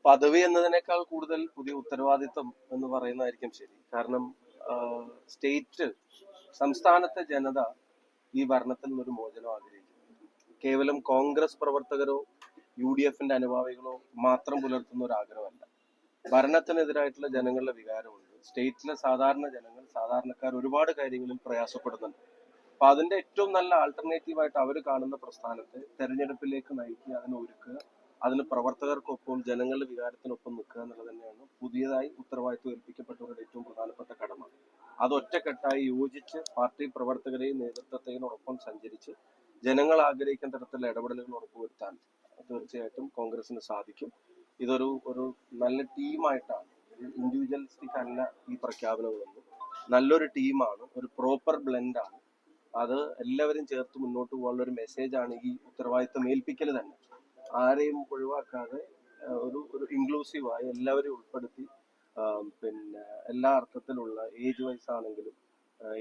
പദവി എന്നതിനേക്കാൾ കൂടുതൽ പുതിയ ഉത്തരവാദിത്വം എന്ന് പറയുന്നതായിരിക്കും ശരി. കാരണം സംസ്ഥാനത്തെ ജനത ഈ ഭരണത്തിൽ നിന്നൊരു മോചനം ആഗ്രഹിക്കുന്നു. കേവലം കോൺഗ്രസ് പ്രവർത്തകരോ UDFന്റെ അനുഭാവികളോ മാത്രം പുലർത്തുന്ന ഒരു ആഗ്രഹമല്ല. ഭരണത്തിനെതിരായിട്ടുള്ള ജനങ്ങളുടെ വികാരമുണ്ട്. സ്റ്റേറ്റിലെ സാധാരണക്കാർ ഒരുപാട് കാര്യങ്ങളിൽ പ്രയാസപ്പെടുന്നുണ്ട്. അപ്പൊ അതിന്റെ ഏറ്റവും നല്ല ആൾട്ടർനേറ്റീവായിട്ട് അവർ കാണുന്ന പ്രസ്ഥാനത്തെ തെരഞ്ഞെടുപ്പിലേക്ക് നയിക്കുക, അതിനെ ഒരുക്കുക, അതിന് പ്രവർത്തകർക്കൊപ്പം ജനങ്ങളുടെ വികാരത്തിനൊപ്പം നിൽക്കുക എന്നുള്ളത് തന്നെയാണ് പുതിയതായി ഉത്തരവാദിത്വം ഏൽപ്പിക്കപ്പെട്ടവരുടെ ഏറ്റവും പ്രധാനപ്പെട്ട കടമ. അത് ഒറ്റക്കെട്ടായി യോജിച്ച് പാർട്ടി പ്രവർത്തകരെയും നേതൃത്വത്തെയോടൊപ്പം സഞ്ചരിച്ച് ജനങ്ങൾ ആഗ്രഹിക്കുന്ന തരത്തിലുള്ള ഇടപെടലുകൾ ഉറപ്പുവരുത്താൻ തീർച്ചയായിട്ടും കോൺഗ്രസിന് സാധിക്കും. ഇതൊരു നല്ല ടീമായിട്ടാണ്, ഇൻഡിവിജ്വലിസ്റ്റിക് അല്ല ഈ പ്രഖ്യാപനങ്ങളൊന്നും. നല്ലൊരു ടീമാണ്, ഒരു പ്രോപ്പർ ബ്ലെൻഡാണ്. അത് എല്ലാവരും ചേർത്ത് മുന്നോട്ട് പോകാനുള്ള ഒരു മെസ്സേജാണ് ഈ ഉത്തരവാദിത്വം ഏൽപ്പിക്കൽ തന്നെ. ആരെയും ഒഴിവാക്കാതെ ഒരു ഇൻക്ലൂസീവായി എല്ലാവരെയും ഉൾപ്പെടുത്തി പിന്നെ എല്ലാ അർത്ഥത്തിലുള്ള ഏജ് വൈസ് ആണെങ്കിലും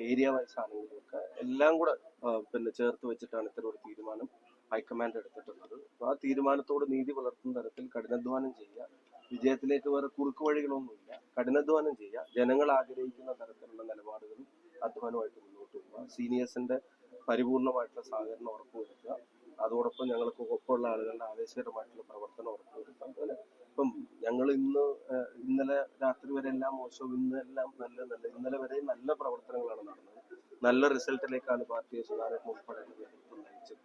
ഏരിയ വൈസ് ആണെങ്കിലും ഒക്കെ എല്ലാം കൂടെ ചേർത്ത് വെച്ചിട്ടാണ് ഇത്തരം ഒരു തീരുമാനം ഹൈക്കമാൻഡ് എടുത്തിട്ടുള്ളത്. ആ തീരുമാനത്തോട് നീതി പുലർത്തുന്ന തരത്തിൽ കഠിനാധ്വാനം ചെയ്യുക. വിജയത്തിലേക്ക് വേറെ കുറുക്കു വഴികളൊന്നുമില്ല. കഠിനാധ്വാനം ചെയ്യുക, ജനങ്ങൾ ആഗ്രഹിക്കുന്ന തരത്തിലുള്ള നിലപാടുകളും അധ്വാനമായിട്ട് മുന്നോട്ട് പോവുക, സീനിയേഴ്സിന്റെ പരിപൂർണമായിട്ടുള്ള സഹകരണം ഉറപ്പുവരുത്തുക, അതോടൊപ്പം ഞങ്ങൾക്ക് ഒപ്പമുള്ള ആളുകളുടെ ആവേശകരമായിട്ടുള്ള പ്രവർത്തനം ഉറപ്പുവരുത്തുക. അതുപോലെ ഇപ്പം ഞങ്ങൾ ഇന്നലെ രാത്രി വരെ എല്ലാം മോശം, ഇന്നലെ വരെ നല്ല പ്രവർത്തനങ്ങളാണ് നടന്നത്. നല്ല റിസൾട്ടിലേക്കാണ് പാർട്ടിയെ സുധാകരൻ ഉൾപ്പെടെ നേതൃത്വം നയിച്ചത്.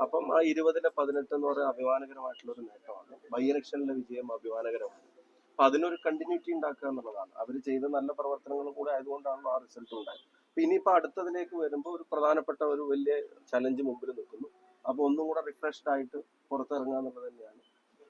അപ്പം ആ 20-18 എന്ന് പറയുന്ന അഭിമാനകരമായിട്ടുള്ള ഒരു നേട്ടമാണ്. ബൈ ഇലക്ഷനിലെ വിജയം അഭിമാനകരമാണ്. അപ്പൊ അതിനൊരു കണ്ടിന്യൂറ്റി ഉണ്ടാക്കുക എന്നുള്ളതാണ്. അവർ ചെയ്ത നല്ല പ്രവർത്തനങ്ങളും കൂടെ ആയതുകൊണ്ടാണ് ആ റിസൾട്ട് ഉണ്ടായത്. അപ്പൊ ഇനിയിപ്പോ അടുത്തതിലേക്ക് വരുമ്പോൾ ഒരു പ്രധാനപ്പെട്ട ഒരു വലിയ ചലഞ്ച് മുമ്പിൽ നിൽക്കുന്നു. അപ്പൊ ഒന്നും കൂടെ റിഫ്രഷ്ഡ് ആയിട്ട് പുറത്തിറങ്ങുക എന്നുള്ളത് തന്നെയാണ്.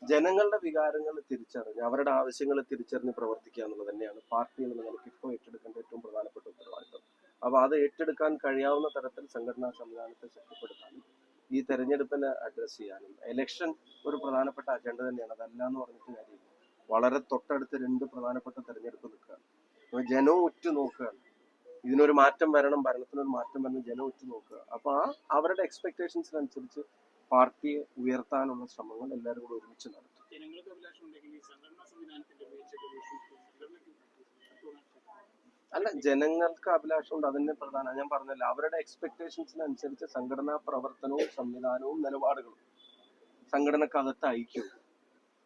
ജനങ്ങളുടെ വികാരങ്ങൾ തിരിച്ചറിഞ്ഞ് അവരുടെ ആവശ്യങ്ങൾ തിരിച്ചറിഞ്ഞ് പ്രവർത്തിക്കുക എന്നുള്ളത് തന്നെയാണ് പാർട്ടി എന്നുള്ള നിലയ്ക്ക് ഇപ്പോൾ ഏറ്റെടുക്കേണ്ട ഏറ്റവും പ്രധാനപ്പെട്ട ഉത്തരവാദിത്വം. അപ്പൊ അത് ഏറ്റെടുക്കാൻ കഴിയാവുന്ന തരത്തിൽ സംഘടനാ സംവിധാനത്തെ ശക്തിപ്പെടുത്താനും ഈ തെരഞ്ഞെടുപ്പിനെ അഡ്രസ് ചെയ്യാനും എലക്ഷൻ ഒരു പ്രധാനപ്പെട്ട അജണ്ട തന്നെയാണ്. അതല്ല എന്ന് പറഞ്ഞിട്ട് കാര്യമില്ല. വളരെ തൊട്ടടുത്ത് 2 പ്രധാനപ്പെട്ട തെരഞ്ഞെടുപ്പ് നിൽക്കുകയാണ്. അപ്പൊ ജനവും ഉറ്റുനോക്കുകയാണ്. ഇതിനൊരു മാറ്റം വരണം, ഭരണത്തിനൊരു മാറ്റം വരണം, ജനം ഉറ്റുനോക്കുക. അപ്പൊ അവരുടെ എക്സ്പെക്ടേഷൻസിനനുസരിച്ച് പാർട്ടിയെ ഉയർത്താനുള്ള ശ്രമങ്ങൾ എല്ലാവരും കൂടെ ഒരുമിച്ച് നടത്തും. അല്ല, ജനങ്ങൾക്ക് അഭിലാഷമുണ്ട്, അതിന്റെ പ്രധാന ഞാൻ പറഞ്ഞല്ലോ, അവരുടെ എക്സ്പെക്ടേഷൻസിനനുസരിച്ച് സംഘടനാ പ്രവർത്തനവും സംവിധാനവും നിലപാടുകളും സംഘടനക്കകത്ത് ഐക്യവും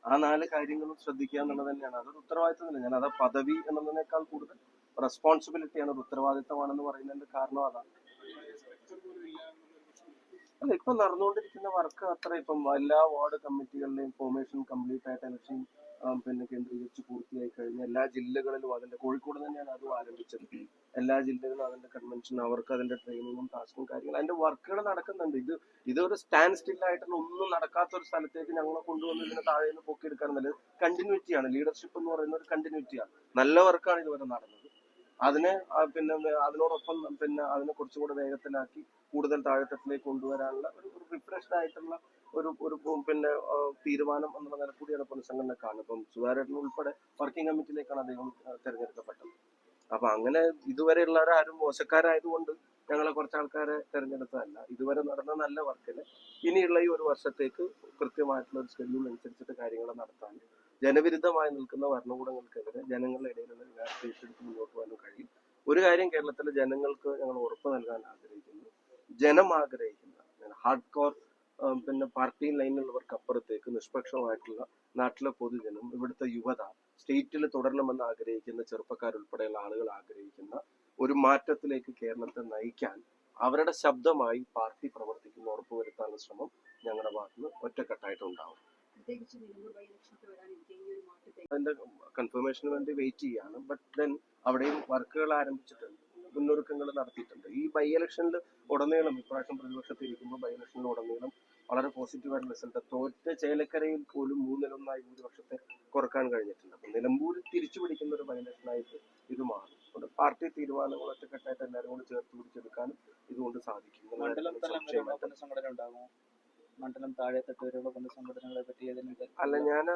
ആ 4 കാര്യങ്ങളും ശ്രദ്ധിക്കുക എന്നുള്ളത് തന്നെയാണ്. അതൊരു ഉത്തരവാദിത്വം തന്നെ. ഞാൻ അതാ പദവി എന്നതിനേക്കാൾ കൂടുതൽ റെസ്പോൺസിബിലിറ്റിയാണ്, ഒരു ഉത്തരവാദിത്തമാണെന്ന് പറയുന്നതിന്റെ കാരണം അതാണ്. അല്ല, ഇപ്പൊ നടന്നുകൊണ്ടിരിക്കുന്ന വർക്ക് അത്ര ഇപ്പം എല്ലാ വാർഡ് കമ്മിറ്റികളിലെയും ഫോർമേഷൻ കംപ്ലീറ്റ് ആയിട്ട് ഇലക്ഷൻ കേന്ദ്രീകരിച്ച് പൂർത്തിയായി കഴിഞ്ഞ എല്ലാ ജില്ലകളിലും അതിന്റെ കോഴിക്കോട് തന്നെയാണ് അതും ആരംഭിച്ചത്. എല്ലാ ജില്ലകളും അതിന്റെ കൺവെൻഷൻ, അവർക്ക് അതിന്റെ ട്രെയിനിങ്ങും ടാസ്കും കാര്യങ്ങളും അതിന്റെ വർക്കുകൾ നടക്കുന്നുണ്ട്. ഇതൊരു സ്റ്റാൻഡ് സ്റ്റിൽ ആയിട്ടുള്ള ഒന്നും നടക്കാത്ത ഒരു സ്ഥലത്തേക്ക് ഞങ്ങളെ കൊണ്ടുവന്ന് ഇതിനെ താഴെ നിന്ന് പൊക്കിയെടുക്കാറുള്ളത് കണ്ടിന്യൂറ്റിയാണ്. ലീഡർഷിപ്പ് എന്ന് പറയുന്ന ഒരു കണ്ടിന്യൂറ്റിയാണ്. നല്ല വർക്കാണ് ഇതുവരെ നടന്നത്. അതിനെ അതിനോടൊപ്പം അതിനെ കുറച്ചുകൂടെ വേഗത്തിലാക്കി കൂടുതൽ താഴെത്തട്ടിലേക്ക് കൊണ്ടുവരാനുള്ള ഒരു റിഫ്രഷ്ഡ് ആയിട്ടുള്ള ഒരു തീരുമാനം എന്നുള്ള നില കൂടിയാണ് പൊതുസംഘടന കാണുന്നത്. ഇപ്പം സുധാകരൻ ഉൾപ്പെടെ വർക്കിംഗ് കമ്മിറ്റിയിലേക്കാണ് അദ്ദേഹം തെരഞ്ഞെടുക്കപ്പെട്ടത്. അപ്പൊ അങ്ങനെ ഇതുവരെയുള്ളവരാരും മോശക്കാരായതുകൊണ്ട് ഞങ്ങളെ കുറച്ച് ആൾക്കാരെ തെരഞ്ഞെടുത്തതല്ല. ഇതുവരെ നടന്ന നല്ല വർക്കിന് ഇനിയുള്ള ഈ ഒരു വർഷത്തേക്ക് കൃത്യമായിട്ടുള്ള ഒരു ഷെഡ്യൂൾ അനുസരിച്ചിട്ട് കാര്യങ്ങൾ നടത്താൻ ജനവിരുദ്ധമായി നിൽക്കുന്ന ഭരണകൂടങ്ങൾക്കെതിരെ ജനങ്ങളുടെ ഇടയിലുള്ള വികാരത്തെ ഏറ്റെടുത്ത് മുന്നോട്ട് പോകാനും കഴിയും. ഒരു കാര്യം കേരളത്തിലെ ജനങ്ങൾക്ക് ഞങ്ങൾ ഉറപ്പ് നൽകാൻ ആഗ്രഹിക്കുന്നു, ജനം ആഗ്രഹിക്കുന്ന ഹാർഡ് കോർ പാർട്ടി ലൈനിലുള്ളവർക്ക് അപ്പുറത്തേക്ക് നിഷ്പക്ഷമായിട്ടുള്ള നാട്ടിലെ പൊതുജനം, ഇവിടുത്തെ യുവത, സ്റ്റേറ്റിൽ തുടരണമെന്ന് ആഗ്രഹിക്കുന്ന ചെറുപ്പക്കാരുൾപ്പെടെയുള്ള ആളുകൾ ആഗ്രഹിക്കുന്ന ഒരു മാറ്റത്തിലേക്ക് കേരളത്തെ നയിക്കാൻ അവരുടെ ശബ്ദമായി പാർട്ടി പ്രവർത്തിക്കുന്ന ഉറപ്പുവരുത്താനുള്ള ശ്രമം ഞങ്ങളുടെ ഭാഗത്തുനിന്ന് ഒറ്റക്കെട്ടായിട്ടുണ്ടാവും. അതിന്റെ കൺഫർമേഷന് വേണ്ടി വെയിറ്റ് ചെയ്യാണ്. ബട്ട് ദെൻ അവിടെയും വർക്കുകൾ ആരംഭിച്ചിട്ടുണ്ട്, മുന്നൊരുക്കങ്ങൾ നടത്തിയിട്ടുണ്ട്. ഈ ബൈ ഇലക്ഷനിൽ ഉടനീളം ഇപ്രാവശ്യം പ്രതിപക്ഷത്തിൽ ഇരിക്കുമ്പോൾ ബൈ ഇലക്ഷനിൽ ഉടനീളം വളരെ പോസിറ്റീവായിട്ടുള്ള റിസൾട്ട്. തോറ്റ ചേലക്കരയിൽ പോലും 3-1 ഭൂരിപക്ഷത്തെ കുറക്കാൻ കഴിഞ്ഞിട്ടുണ്ട്. അപ്പൊ നിലമ്പൂർ തിരിച്ചു പിടിക്കുന്ന ഒരു ബൈ ഇലക്ഷനായിട്ട് ഇത് മാറും. പാർട്ടി തീരുമാനങ്ങൾ ഒറ്റക്കെട്ടായിട്ട് എല്ലാവരും കൂടി ചേർത്ത് പിടിച്ചെടുക്കാനും ഇതുകൊണ്ട് സാധിക്കും. മണ്ഡലം താഴെത്തട്ട് വരെയുള്ള പുനഃസംഘടനകളെ പറ്റി അല്ല, ഞാൻ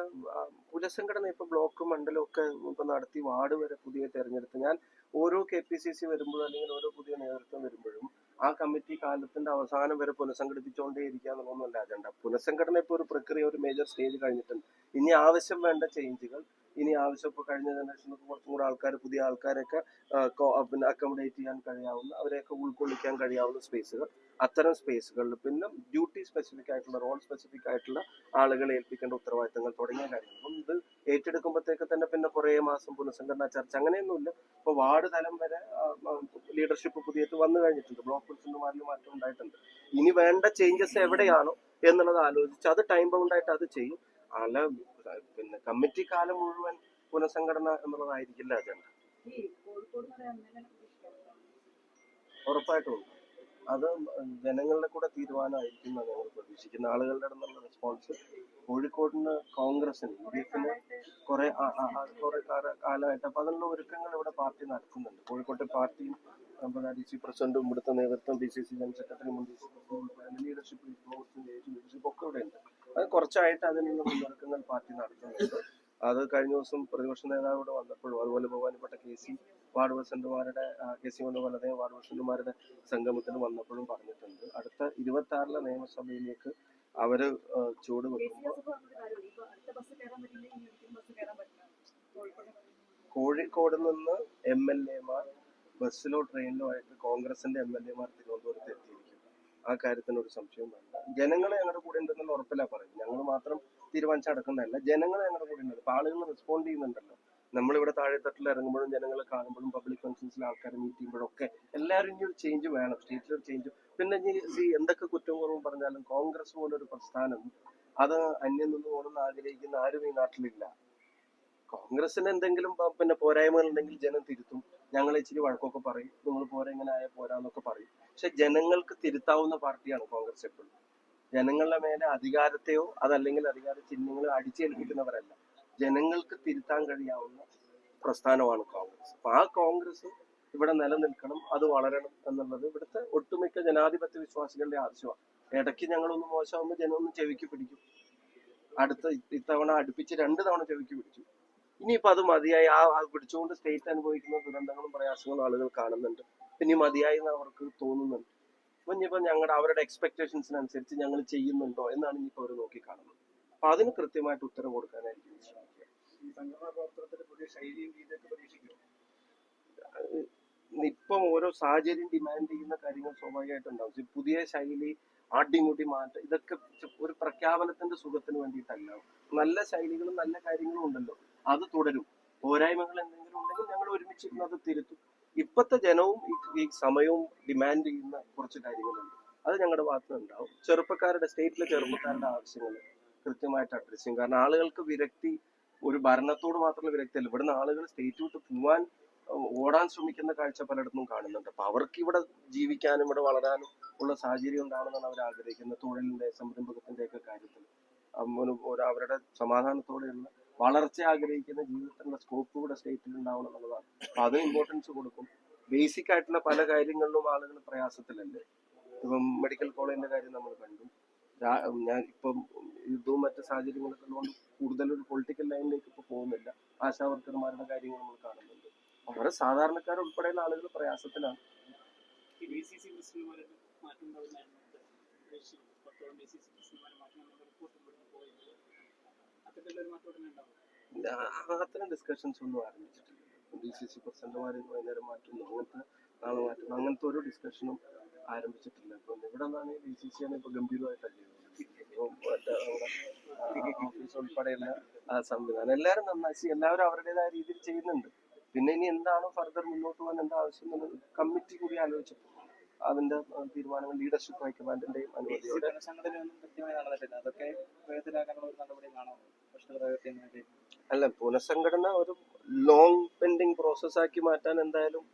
പുനഃസംഘടന ഇപ്പൊ ബ്ലോക്ക് മണ്ഡലം ഒക്കെ ഇപ്പൊ നടത്തി വാർഡ് വരെ പുതിയ തെരഞ്ഞെടുത്ത് ഞാൻ ഓരോ KPCC വരുമ്പോഴും അല്ലെങ്കിൽ ഓരോ പുതിയ നേതൃത്വം വരുമ്പോഴും ആ കമ്മിറ്റി കാലത്തിന്റെ അവസാനം വരെ പുനഃസംഘടിപ്പിച്ചുകൊണ്ടേ ഇരിക്കുക എന്നുള്ളതൊന്നുമല്ല അജണ്ട. പുനഃസംഘടന ഇപ്പോൾ ഒരു പ്രക്രിയ, ഒരു മേജർ സ്റ്റേജ് കഴിഞ്ഞിട്ടുണ്ട്. ഇനി ആവശ്യം വേണ്ട ചേഞ്ചുകൾ, ഇനി ആവശ്യം ഇപ്പോൾ കഴിഞ്ഞ ജനറേഷനൊക്കെ കുറച്ചും കൂടെ ആൾക്കാർ, പുതിയ ആൾക്കാരൊക്കെ പിന്നെ അക്കോമഡേറ്റ് ചെയ്യാൻ കഴിയാവുന്ന, അവരെയൊക്കെ ഉൾക്കൊള്ളിക്കാൻ കഴിയാവുന്ന സ്പേസുകൾ, അത്തരം സ്പേസുകളിൽ പിന്നെ ഡ്യൂട്ടി സ്പെസിഫിക് ആയിട്ടുള്ള, റോൾ സ്പെസിഫിക് ആയിട്ടുള്ള ആളുകളെ ഏൽപ്പിക്കേണ്ട ഉത്തരവാദിത്തങ്ങൾ തുടങ്ങിയ കാര്യങ്ങൾ. അപ്പം ഇത് ഏറ്റെടുക്കുമ്പോഴത്തേക്ക് തന്നെ പിന്നെ കുറേ മാസം പുനഃസംഘടനാ ചർച്ച അങ്ങനെയൊന്നുമില്ല. ഇപ്പൊ വാർഡ് തലം വരെ ലീഡർഷിപ്പ് പുതിയത് വന്നു കഴിഞ്ഞിട്ടുണ്ട്. ബ്ലോക്ക് പ്രസിഡന്റുമാരിൽ മാറ്റം ഉണ്ടായിട്ടുണ്ട്. ഇനി വേണ്ട ചേഞ്ചസ് എവിടെയാണോ എന്നുള്ളത് ആലോചിച്ച് അത് ടൈം ബൗണ്ട് ആയിട്ട് അത് ചെയ്യും. അല്ല പിന്നെ കമ്മിറ്റി കാലം മുഴുവൻ പുനഃസംഘടന എന്നുള്ളതായിരിക്കില്ല അജണ്ട. ഉറപ്പായിട്ടും ഉണ്ട്. അത് ജനങ്ങളുടെ കൂടെ തീരുമാനമായിരിക്കും എന്നാണ് ഞങ്ങൾ പ്രതീക്ഷിക്കുന്നത്. ആളുകളുടെ നിന്നുള്ള റെസ്പോൺസ് കോഴിക്കോടിന് കോൺഗ്രസിന് UDF-ന് കുറെ കാലമായിട്ട് അപ്പൊ അതിനുള്ള ഒരുക്കങ്ങൾ ഇവിടെ പാർട്ടി നടത്തുന്നുണ്ട്. കോഴിക്കോട്ടെ പാർട്ടിയും DC പ്രസിഡന്റും ഇവിടുത്തെ നേതൃത്വം, DCC ജനറൽ സെക്രട്ടറിയും, ലീഡർഷിപ്പ് ഒക്കെ ഇവിടെ ഉണ്ട്. അത് കുറച്ചായിട്ട് അതിനുള്ള മുന്നൊരുക്കങ്ങൾ പാർട്ടി നടത്തുന്നുണ്ട്. അത് കഴിഞ്ഞ ദിവസം പ്രതിപക്ഷ നേതാവ് ഇവിടെ വന്നപ്പോഴും, അതുപോലെ ബഹുമാനപ്പെട്ട KC വാർഡ് പ്രസിഡന്റുമാരുടെ KC കൊണ്ട് വലതേ വാർഡ് പ്രസിഡന്റുമാരുടെ സംഗമത്തിന് വന്നപ്പോഴും പറഞ്ഞിട്ടുണ്ട്. അടുത്ത 26 നിയമസഭയിലേക്ക് അവര് ചൂട് വെക്കുമ്പോൾ കോഴിക്കോട് നിന്ന് MLA-മാർ ബസ്സിലോ ട്രെയിനിലോ ആയിട്ട് കോൺഗ്രസിന്റെ MLA-മാർ തിരുവനന്തപുരത്ത് എത്തിയിരിക്കും. ആ കാര്യത്തിന് ഒരു സംശയവും വേണ്ട. ജനങ്ങൾ ഞങ്ങളുടെ കൂടെ ഉണ്ടെന്നുള്ള ഉറപ്പില്ല പറയും. ഞങ്ങൾ മാത്രം തീരുമാനിച്ചടക്കുന്നതല്ല, ജനങ്ങൾ ഞങ്ങളുടെ കൂടെ ഉണ്ട്. ആളുകൾ റെസ്പോണ്ട് ചെയ്യുന്നുണ്ടല്ലോ. നമ്മളിവിടെ താഴെത്തട്ടിൽ ഇറങ്ങുമ്പോഴും ജനങ്ങളെ കാണുമ്പോഴും പബ്ലിക് ഫംഗ്ഷൻസിൽ ആൾക്കാരെ മീറ്റ് ചെയ്യുമ്പോഴും ഒക്കെ എല്ലാവരും ഇനി ഒരു ചേഞ്ച് വേണം, സ്റ്റേറ്റിലൊരു ചേഞ്ച്. പിന്നെ എന്തൊക്കെ കുറ്റവും കുറവും പറഞ്ഞാലും കോൺഗ്രസ് പോലൊരു പ്രസ്ഥാനം അത് അന്യം നിന്ന് പോകണമെന്ന് ആഗ്രഹിക്കുന്ന ആരും ഈ നാട്ടിലില്ല. കോൺഗ്രസിന് എന്തെങ്കിലും പിന്നെ പോരായ്മകൾ ഉണ്ടെങ്കിൽ ജനം തിരുത്തും. ഞങ്ങൾ ഇച്ചിരി വഴക്കൊക്കെ പറയും, നിങ്ങൾ പോരാ ഇങ്ങനെ ആയ പോരാന്നൊക്കെ പറയും. പക്ഷെ ജനങ്ങൾക്ക് തിരുത്താവുന്ന പാർട്ടിയാണ് കോൺഗ്രസ് എപ്പോഴും. ജനങ്ങളുടെ മേലെ അധികാരത്തെയോ അതല്ലെങ്കിൽ അധികാര ചിഹ്നങ്ങളോ അടിച്ചേൽപ്പിക്കുന്നവരല്ല. ജനങ്ങൾക്ക് തിരുത്താൻ കഴിയാവുന്ന പ്രസ്ഥാനമാണ് കോൺഗ്രസ്. അപ്പൊ ആ കോൺഗ്രസ് ഇവിടെ നിലനിൽക്കണം, അത് വളരണം എന്നുള്ളത് ഇവിടുത്തെ ഒട്ടുമിക്ക ജനാധിപത്യ വിശ്വാസികളുടെ ആവശ്യമാണ്. ഇടയ്ക്ക് ഞങ്ങളൊന്ന് മോശമാകുമ്പോൾ ജനം ഒന്ന് ചെവിക്ക് പിടിക്കും. ഇത്തവണ അടുപ്പിച്ച് 2 തവണ ചെവിക്ക് പിടിച്ചു. ഇനിയിപ്പോ അത് മതിയായി. ആ പിടിച്ചുകൊണ്ട് സ്റ്റേറ്റ് അനുഭവിക്കുന്ന ദുരന്തങ്ങളും പ്രയാസങ്ങളും ആളുകൾ കാണുന്നുണ്ട്. ഇനി മതിയായി എന്ന് അവർക്ക് തോന്നുന്നുണ്ട്. അപ്പൊ ഇനിയിപ്പോ അവരുടെ എക്സ്പെക്ടേഷൻസിനനുസരിച്ച് ഞങ്ങൾ ചെയ്യുന്നുണ്ടോ എന്നാണ് ഇനിയിപ്പോ അവർ നോക്കി കാണുന്നത്. അപ്പൊ അതിന് കൃത്യമായിട്ട് ഉത്തരം കൊടുക്കാനായിരിക്കും ശ്രമിക്കുക. ഇപ്പം ഓരോ സാഹചര്യം ഡിമാൻഡ് ചെയ്യുന്ന കാര്യങ്ങൾ സ്വാഭാവികമായിട്ടുണ്ടാവും. പുതിയ ശൈലി, ആട്ടിമുട്ടി മാറ്റം, ഇതൊക്കെ ഒരു പ്രഖ്യാപനത്തിന്റെ സുഖത്തിന് വേണ്ടിയിട്ടല്ല. നല്ല ശൈലികളും നല്ല കാര്യങ്ങളും ഉണ്ടല്ലോ, അത് തുടരും. പോരായ്മകൾ എന്തെങ്കിലും ഉണ്ടെങ്കിൽ ഞങ്ങൾ ഒരുമിച്ചിരുന്ന് അത് തിരുത്തും. ഇപ്പത്തെ ജനവും ഈ സമയവും ഡിമാൻഡ് ചെയ്യുന്ന കുറച്ച് കാര്യങ്ങളുണ്ട്, അത് ഞങ്ങളുടെ ഭാഗത്ത് ഉണ്ടാവും. സ്റ്റേറ്റിലെ ചെറുപ്പക്കാരുടെ ആവശ്യങ്ങൾ കൃത്യമായിട്ട് അഡ്രസ് ചെയ്യും. കാരണം ആളുകൾക്ക് വിരക്തി ഒരു ഭരണത്തോട് മാത്രമുള്ള വിരക്തിയല്ല, ഇവിടുന്ന് ആളുകൾ സ്റ്റേറ്റ് വിട്ട് പോവാൻ ഓടാൻ ശ്രമിക്കുന്ന കാഴ്ച പലയിടത്തും കാണുന്നുണ്ട്. അപ്പൊ അവർക്ക് ഇവിടെ ജീവിക്കാനും ഇവിടെ വളരാനും ഉള്ള സാഹചര്യം ഉണ്ടാവണമെന്നാണ് അവർ ആഗ്രഹിക്കുന്നത്. തൊഴിലിന്റെ, സംരംഭകത്തിന്റെ ഒക്കെ കാര്യത്തിൽ അവരുടെ സമാധാനത്തോടെയുള്ള വളർച്ച ആഗ്രഹിക്കുന്ന ജീവിതത്തിനുള്ള സ്കോപ്പ് കൂടെ സ്റ്റേറ്റിൽ ഉണ്ടാവണം എന്നുള്ളതാണ്. അപ്പൊ അതിന് ഇമ്പോർട്ടൻസ് കൊടുക്കും. ബേസിക് ആയിട്ടുള്ള പല കാര്യങ്ങളിലും ആളുകൾ പ്രയാസത്തിലല്ലേ. ഇപ്പം മെഡിക്കൽ കോളേജിന്റെ കാര്യം നമ്മൾ കണ്ടു. ഞാൻ ഇപ്പം യുദ്ധവും മറ്റു സാഹചര്യങ്ങളൊക്കെ ഉള്ളതുകൊണ്ട് കൂടുതലൊരു പൊളിറ്റിക്കൽ ലൈനിലേക്ക് ഇപ്പൊ പോകുന്നില്ല. ആശാവർക്കർമാരുടെ കാര്യങ്ങൾ നമ്മൾ കാണുന്നുണ്ട്. അവരെ സാധാരണക്കാരുൾപ്പെടെയുള്ള ആളുകൾ പ്രയാസത്തിലാണ്. അത്തരം ഡിസ്കഷൻസ് ഒന്നും ആരംഭിച്ചിട്ടില്ല. DCC പ്രസിഡന്റുമാർ വൈകുന്നേരം മാറ്റുന്നു, നാളെ മാറ്റുന്നു, അങ്ങനത്തെ ഒരു ഡിസ്കഷനും ആരംഭിച്ചിട്ടില്ല. ഇപ്പം ഇവിടെ നിന്നാണ് DCC ആണ് ഇപ്പൊ ഗംഭീരമായിട്ടല്ലേ ഓഫീസ് ഉൾപ്പെടെയുള്ള സംവിധാനം എല്ലാവരും നന്നായി, എല്ലാവരും അവരുടേതായ രീതിയിൽ ചെയ്യുന്നുണ്ട്. പിന്നെ ഇനി എന്താണ് ഫർദർ മുന്നോട്ട് പോകാൻ എന്താ ആവശ്യം എന്നുള്ളത് കമ്മിറ്റി കൂടി ആലോചിച്ചപ്പോൾ അതിന്റെ തീരുമാനങ്ങൾ ലീഡർഷിപ്പ് ഹൈക്കമാൻഡിന്റെയും അനുമതിയോടെ. അല്ല, പുനഃസംഘടന ഒരു ലോങ് പെൻഡിങ് പ്രോസസ്സാക്കി മാറ്റാൻ എന്തായാലും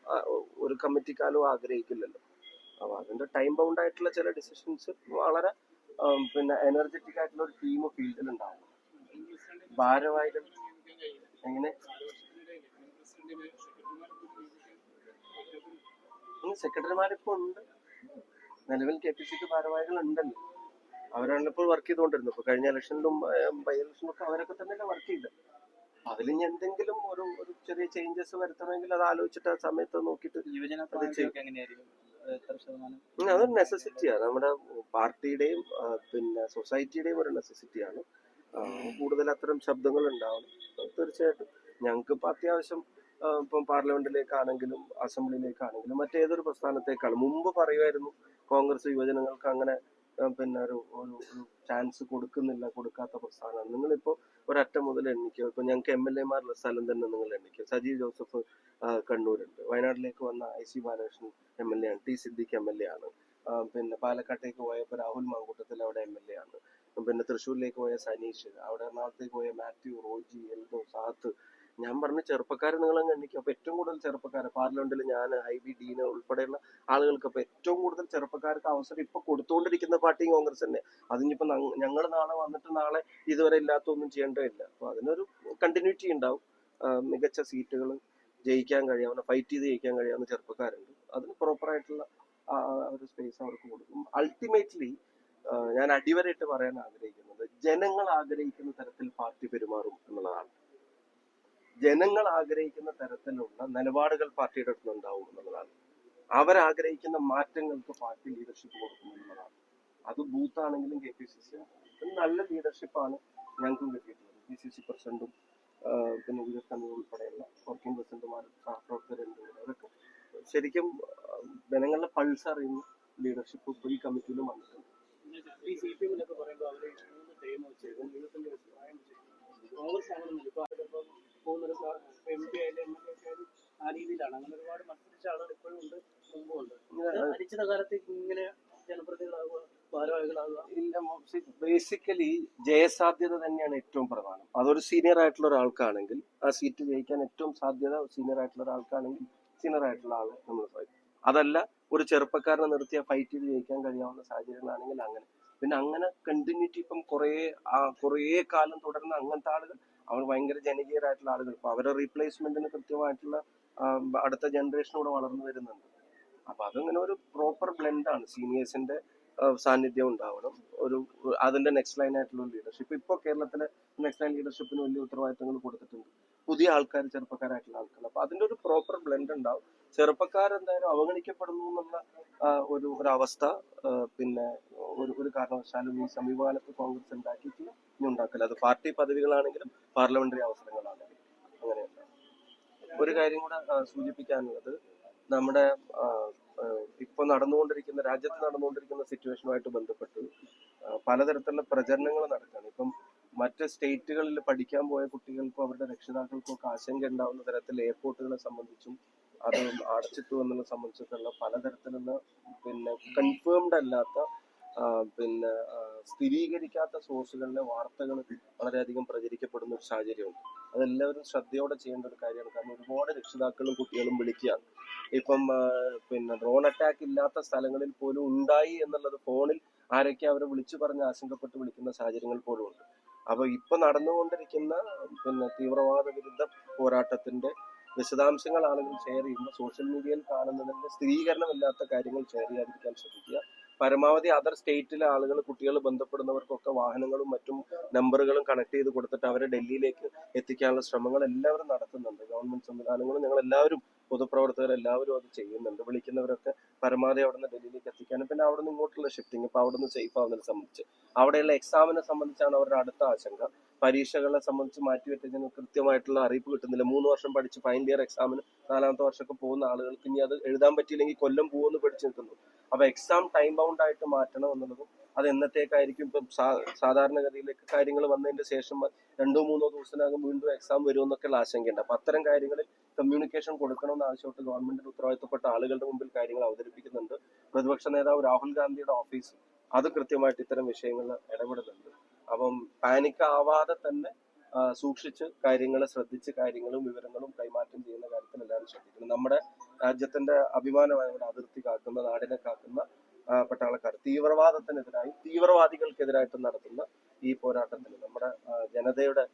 ഒരു കമ്മിറ്റിക്കാരും ആഗ്രഹിക്കില്ലല്ലോ. അപ്പൊ അതിന്റെ ടൈം ബൗണ്ട് ആയിട്ടുള്ള ചില ഡിസിഷൻസ് വളരെ പിന്നെ എനർജറ്റിക് ആയിട്ടുള്ള ഒരു ടീം ഫീൽഡിൽ ഉണ്ടാവും. ഭാരവാഹികൾ എങ്ങനെ സെക്രട്ടറിമാരിപ്പോ ഉണ്ട്, നിലവിൽ KPCC ഭാരവാഹികൾ ഉണ്ടല്ലോ. അവരാണ് ഇപ്പോൾ വർക്ക് ചെയ്തുകൊണ്ടിരുന്നത്. ഇപ്പൊ കഴിഞ്ഞ ഇലക്ഷനിലും ബൈ ഇലക്ഷനിലും ഒക്കെ അവരൊക്കെ തന്നെയല്ലേ വർക്ക് ചെയ്തത്. അതിലിനി എന്തെങ്കിലും ഒരു ചെറിയ ചേഞ്ചസ് വരുത്തണമെങ്കിൽ അത് ആലോചിച്ചിട്ട് ആ സമയത്ത് നോക്കിയിട്ട് യുവജന എത്ര ശതമാനം അതൊരു നെസസിറ്റിയാണ്. നമ്മുടെ പാർട്ടിയുടെയും പിന്നെ സൊസൈറ്റിയുടെയും ഒരു നെസസിറ്റിയാണ്. കൂടുതൽ അത്തരം ശബ്ദങ്ങൾ ഉണ്ടാവണം. തീർച്ചയായിട്ടും ഞങ്ങൾക്ക് ഇപ്പം അത്യാവശ്യം ഇപ്പം പാർലമെന്റിലേക്കാണെങ്കിലും അസംബ്ലിയിലേക്കാണെങ്കിലും മറ്റേതൊരു പ്രസ്ഥാനത്തേക്കാണ് മുമ്പ് പറയുമായിരുന്നു കോൺഗ്രസ് യുവജനങ്ങൾക്ക് അങ്ങനെ പിന്നെ ഒരു ചാൻസ് കൊടുക്കുന്നില്ല, കൊടുക്കാത്ത പ്രസ്ഥാനമാണ്. നിങ്ങളിപ്പോൾ ഒരറ്റം മുതൽ എണ്ണിക്കുക. ഇപ്പൊ ഞങ്ങൾക്ക് MLA-മാരുള്ള സ്ഥലം തന്നെ നിങ്ങൾ എണ്ണിക്കുക. സജീവ് ജോസഫ് കണ്ണൂരുണ്ട്. വയനാട്ടിലേക്ക് വന്ന IC ബാലകൃഷ്ണൻ MLA ആണ്. T സിദ്ദിഖ് MLA ആണ്. പിന്നെ പാലക്കാട്ടേക്ക് പോയപ്പോൾ രാഹുൽ മാങ്കൂട്ടത്തിൽ അവിടെ MLA ആണ്. പിന്നെ തൃശ്ശൂരിലേക്ക് പോയ സനീഷ്, അവിടെ എറണാകുളത്തേക്ക് പോയ മാത്യു, റോജി, എൽദോ, സാത്ത്. ഞാൻ പറഞ്ഞ ചെറുപ്പക്കാരെ നിങ്ങളങ്ങ് എണ്ണിക്കുക. അപ്പൊ ഏറ്റവും കൂടുതൽ ചെറുപ്പക്കാരെ പാർലമെന്റിൽ ഞാൻ, ഹൈബി, ഡീന ഉൾപ്പെടെയുള്ള ആളുകൾക്ക് ഇപ്പൊ ഏറ്റവും കൂടുതൽ ചെറുപ്പക്കാർക്ക് അവസരം ഇപ്പൊ കൊടുത്തുകൊണ്ടിരിക്കുന്ന പാർട്ടിയും കോൺഗ്രസ് തന്നെ. അതിനിപ്പോ ഞങ്ങൾ നാളെ വന്നിട്ട് നാളെ ഇതുവരെ ഇല്ലാത്തൊന്നും ചെയ്യേണ്ടതില്ല. അപ്പൊ അതിനൊരു കണ്ടിന്യൂറ്റി ഉണ്ടാവും. മികച്ച സീറ്റുകൾ ജയിക്കാൻ കഴിയാവുന്ന, ഫൈറ്റ് ചെയ്ത് ജയിക്കാൻ കഴിയാവുന്ന ചെറുപ്പക്കാരുണ്ട്. അതിന് പ്രോപ്പറായിട്ടുള്ള ഒരു സ്പേസ് അവർക്ക് കൊടുക്കും. അൾട്ടിമേറ്റ്ലി ഞാൻ അടിവരയിട്ട് പറയാൻ ആഗ്രഹിക്കുന്നത് ജനങ്ങൾ ആഗ്രഹിക്കുന്ന തരത്തിൽ പാർട്ടി പെരുമാറും എന്നുള്ളതാണ്. ജനങ്ങൾ ആഗ്രഹിക്കുന്ന തരത്തിലുള്ള നിലപാടുകൾ പാർട്ടിയുടെ അടുത്ത് ഉണ്ടാവും എന്നുള്ളതാണ്. അവരാഗ്രഹിക്കുന്ന മാറ്റങ്ങൾക്ക് പാർട്ടി ലീഡർഷിപ്പ് കൊടുക്കും എന്നുള്ളതാണ്. അത് ബൂത്ത് ആണെങ്കിലും KPCC ആണെങ്കിലും നല്ല ലീഡർഷിപ്പാണ് ഞങ്ങൾക്കും കിട്ടിയിട്ടുള്ളത്. PCC പ്രസിഡന്റും പിന്നെ UF ഉൾപ്പെടെയുള്ള വർക്കിംഗ് പ്രസിഡന്റുമാരും സഹപ്രവർത്തകരുണ്ട്. അതൊക്കെ ശരിക്കും ജനങ്ങളുടെ പൾസ് അറിയുന്ന ലീഡർഷിപ്പ് ഈ കമ്മിറ്റിയിലും വന്നിട്ടുണ്ട്. CPM-ലൊക്കെ പറയുമ്പോൾ അവർ 3 ടൈം വെച്ച് 25 വർഷം പ്രായം വെച്ച് കോൺഗ്രസ് ആണെന്നില്ല ഇപ്പോൾ പോകുന്നൊരു MP ആയാലും MLA ആയാലും ആ രീതിയിലാണ്. അങ്ങനെ ഒരുപാട് മത്സരിച്ച ആളുകൾ ഇപ്പോഴും ഉണ്ട്, മുമ്പും ഉണ്ട്. അനിശ്ചിതകാലത്തേക്ക് ഇങ്ങനെ ജനപ്രതിനിധികളാകുക, ഭാരവാഹികളാകുക ഇല്ല. ബേസിക്കലി ജയസാധ്യത തന്നെയാണ് ഏറ്റവും പ്രധാനം. അതൊരു സീനിയർ ആയിട്ടുള്ള ഒരാൾക്കാണെങ്കിൽ ആ സീറ്റ് ജയിക്കാൻ ഏറ്റവും സാധ്യത സീനിയർ ആയിട്ടുള്ള ഒരാൾക്കാണെങ്കിൽ സീനിയർ ആയിട്ടുള്ള ആളെ നമ്മൾ ഫൈറ്റ്. അതല്ല ഒരു ചെറുപ്പക്കാരനെ നിർത്തിയ ഫൈറ്റ് ചെയ്ത് ജയിക്കാൻ കഴിയാവുന്ന സാഹചര്യങ്ങളാണെങ്കിൽ അങ്ങനെ. പിന്നെ അങ്ങനെ കണ്ടിന്യൂറ്റി ഇപ്പം കുറേ കാലം തുടരുന്ന അങ്ങനത്തെ ആളുകൾ, അവർ ഭയങ്കര ജനകീയരായിട്ടുള്ള ആളുകൾ, ഇപ്പൊ അവരുടെ റീപ്ലേസ്മെന്റിന് കൃത്യമായിട്ടുള്ള അടുത്ത ജനറേഷൻ കൂടെ വളർന്നു വരുന്നുണ്ട്. അപ്പൊ അതങ്ങനെ ഒരു പ്രോപ്പർ ബ്ലെൻഡാണ്. സീനിയേഴ്സിന്റെ സാന്നിധ്യം ഉണ്ടാവണം. അതിന്റെ നെക്സ്റ്റ് ലൈൻ ആയിട്ടുള്ള ലീഡർഷിപ്പ്. ഇപ്പോൾ കേരളത്തിലെ നെക്സ്റ്റ് ലൈൻ ലീഡർഷിപ്പിന് വലിയ ഉത്തരവാദിത്തങ്ങൾ കൊടുത്തിട്ടുണ്ട്. പുതിയ ആൾക്കാർ, ചെറുപ്പക്കാരായിട്ടുള്ള ആൾക്കാർ. അപ്പൊ അതിന്റെ ഒരു പ്രോപ്പർ ബ്ലെൻഡ് ഉണ്ടാവും. ചെറുപ്പക്കാരെന്തായാലും അവഗണിക്കപ്പെടുന്നു എന്നുള്ള ഒരു അവസ്ഥ പിന്നെ ഒരു കാരണവശാലും ഈ സമീപകാലത്ത് കോൺഗ്രസ് ഉണ്ടാക്കിയിട്ടില്ല, ഇനി ഉണ്ടാക്കില്ല. അത് പാർട്ടി പദവികളാണെങ്കിലും പാർലമെന്ററി അവസരങ്ങളാണെങ്കിലും അങ്ങനെയല്ല. ഒരു കാര്യം കൂടെ സൂചിപ്പിക്കാനുള്ളത്, നമ്മുടെ ഇപ്പൊ രാജ്യത്ത് നടന്നുകൊണ്ടിരിക്കുന്ന സിറ്റുവേഷനുമായിട്ട് ബന്ധപ്പെട്ട് പലതരത്തിലുള്ള പ്രചരണങ്ങൾ നടക്കുകയാണ്. ഇപ്പം മറ്റ് സ്റ്റേറ്റുകളിൽ പഠിക്കാൻ പോയ കുട്ടികൾക്കും അവരുടെ രക്ഷിതാക്കൾക്കും ഒക്കെ ആശങ്ക ഉണ്ടാവുന്ന തരത്തിൽ എയർപോർട്ടുകളെ സംബന്ധിച്ചും അത് അടച്ചിട്ടു എന്നുള്ളത് സംബന്ധിച്ചിട്ടുള്ള പലതരത്തിലുള്ള പിന്നെ കൺഫേംഡ് അല്ലാത്ത പിന്നെ സ്ഥിരീകരിക്കാത്ത സോഴ്സുകളിലെ വാർത്തകൾ വളരെയധികം പ്രചരിക്കപ്പെടുന്ന ഒരു സാഹചര്യമുണ്ട്. അതെല്ലാവരും ശ്രദ്ധയോടെ ചെയ്യേണ്ട ഒരു കാര്യമാണ്. കാരണം ഒരുപാട് രക്ഷിതാക്കളും കുട്ടികളും വിളിക്കുകയാണ്. ഇപ്പം പിന്നെ ഡ്രോൺ അറ്റാക്ക് ഇല്ലാത്ത സ്ഥലങ്ങളിൽ പോലും ഉണ്ടായി എന്നുള്ളത് ഫോണിൽ ആരൊക്കെ അവരെ വിളിച്ചു പറഞ്ഞ് ആശങ്കപ്പെട്ട് വിളിക്കുന്ന സാഹചര്യങ്ങൾ പോലും ഉണ്ട്. അപ്പൊ ഇപ്പൊ നടന്നുകൊണ്ടിരിക്കുന്ന പിന്നെ തീവ്രവാദ വിരുദ്ധ പോരാട്ടത്തിന്റെ വിശദാംശങ്ങൾ ആളുകൾ ഷെയർ ചെയ്യുമ്പോൾ സോഷ്യൽ മീഡിയയിൽ കാണുന്നതിന്റെ സ്ഥിരീകരണമില്ലാത്ത കാര്യങ്ങൾ ഷെയർ ചെയ്യാതിരിക്കാൻ ശ്രദ്ധിക്കുക. പരമാവധി അതർ സ്റ്റേറ്റിലെ ആളുകൾ, കുട്ടികൾ ബന്ധപ്പെടുന്നവർക്കൊക്കെ വാഹനങ്ങളും മറ്റും നമ്പറുകളും കണക്ട് ചെയ്ത് കൊടുത്തിട്ട് അവരെ ഡൽഹിയിലേക്ക് എത്തിക്കാനുള്ള ശ്രമങ്ങൾ എല്ലാവരും നടത്തുന്നുണ്ട്. ഗവൺമെന്റ് സംവിധാനങ്ങളും ഞങ്ങൾ എല്ലാവരും, പൊതുപ്രവർത്തകർ എല്ലാവരും അത് ചെയ്യുന്നുണ്ട്. വിളിക്കുന്നവരൊക്കെ പരമാവധി അവിടെ നിന്ന് ഡൽഹിയിലേക്ക് എത്തിക്കാനും പിന്നെ അവിടെ നിന്ന് ഇങ്ങോട്ടുള്ള ഷിഫ്റ്റിംഗ്, ഇപ്പൊ അവിടെ നിന്ന് സേഫ് ആവുന്നതിനെ സംബന്ധിച്ച്, അവിടെയുള്ള എക്സാമിനെ സംബന്ധിച്ചാണ് അവരുടെ അടുത്ത ആശങ്ക. പരീക്ഷകളെ സംബന്ധിച്ച് മാറ്റിവെച്ചതിന് കൃത്യമായിട്ടുള്ള അറിയിപ്പ് കിട്ടുന്നില്ല. 3 വർഷം പഠിച്ച് ഫൈനൽ ഇയർ എക്സാമിന് 4ാമത്തെ വർഷമൊക്കെ പോകുന്ന ആളുകൾക്ക് ഇനി അത് എഴുതാൻ പറ്റിയില്ലെങ്കിൽ കൊല്ലം പോകുമെന്ന് പഠിച്ചു നിൽക്കുന്നു. അപ്പൊ എക്സാം ടൈം ബൗണ്ട് ആയിട്ട് മാറ്റണം എന്നുള്ളതും അത് എന്നത്തേക്കായിരിക്കും. ഇപ്പം സാധാരണഗതിയിലേക്ക് കാര്യങ്ങൾ വന്നതിന്റെ ശേഷം 2-3 ദിവസത്തിനകം വീണ്ടും എക്സാം വരുമെന്നൊക്കെയുള്ള ആശങ്കയുണ്ട്. അപ്പൊ അത്തരം കാര്യങ്ങളിൽ കമ്മ്യൂണിക്കേഷൻ കൊടുക്കണമെന്ന് ആവശ്യപ്പെട്ട് ഗവൺമെന്റിന് ഉത്തരവാദിത്തപ്പെട്ട ആളുകളുടെ മുമ്പിൽ കാര്യങ്ങൾ അവതരിപ്പിക്കുന്നുണ്ട്. പ്രതിപക്ഷ നേതാവ് രാഹുൽ ഗാന്ധിയുടെ ഓഫീസ് അത് കൃത്യമായിട്ട് ഇത്തരം വിഷയങ്ങളിൽ ഇടപെടുന്നുണ്ട്. അപ്പം പാനിക് ആവാതെ തന്നെ സൂക്ഷിച്ച് കാര്യങ്ങൾ ശ്രദ്ധിച്ച് കാര്യങ്ങളും വിവരങ്ങളും കൈമാറ്റം ചെയ്യുന്ന കാര്യത്തിൽ എല്ലാവരും ശ്രദ്ധിക്കണം. നമ്മുടെ രാജ്യത്തിന്റെ അഭിമാനമായ അതിർത്തി കാക്കുന്ന, നാടിനെ കാക്കുന്ന പട്ടാളക്കാർ തീവ്രവാദത്തിനെതിരായി, തീവ്രവാദികൾക്കെതിരായിട്ട് നടത്തുന്ന ഈ പോരാട്ടത്തിൽ നമ്മുടെ ജനതയുടെ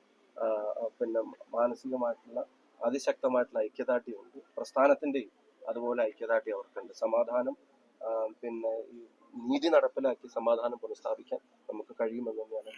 പിന്നെ മാനസികമായിട്ടുള്ള അതിശക്തമായിട്ടുള്ള ഐക്യദാർഢ്യമുണ്ട്. പ്രസ്ഥാനത്തിന്റെയും അതുപോലെ ഐക്യദാർഢ്യം അവർക്കുണ്ട്. സമാധാനം പിന്നെ ഈ നീതി നടപ്പിലാക്കി സമാധാനം പുനഃസ്ഥാപിക്കാൻ നമുക്ക് കഴിയുമെന്ന് തന്നെയാണ്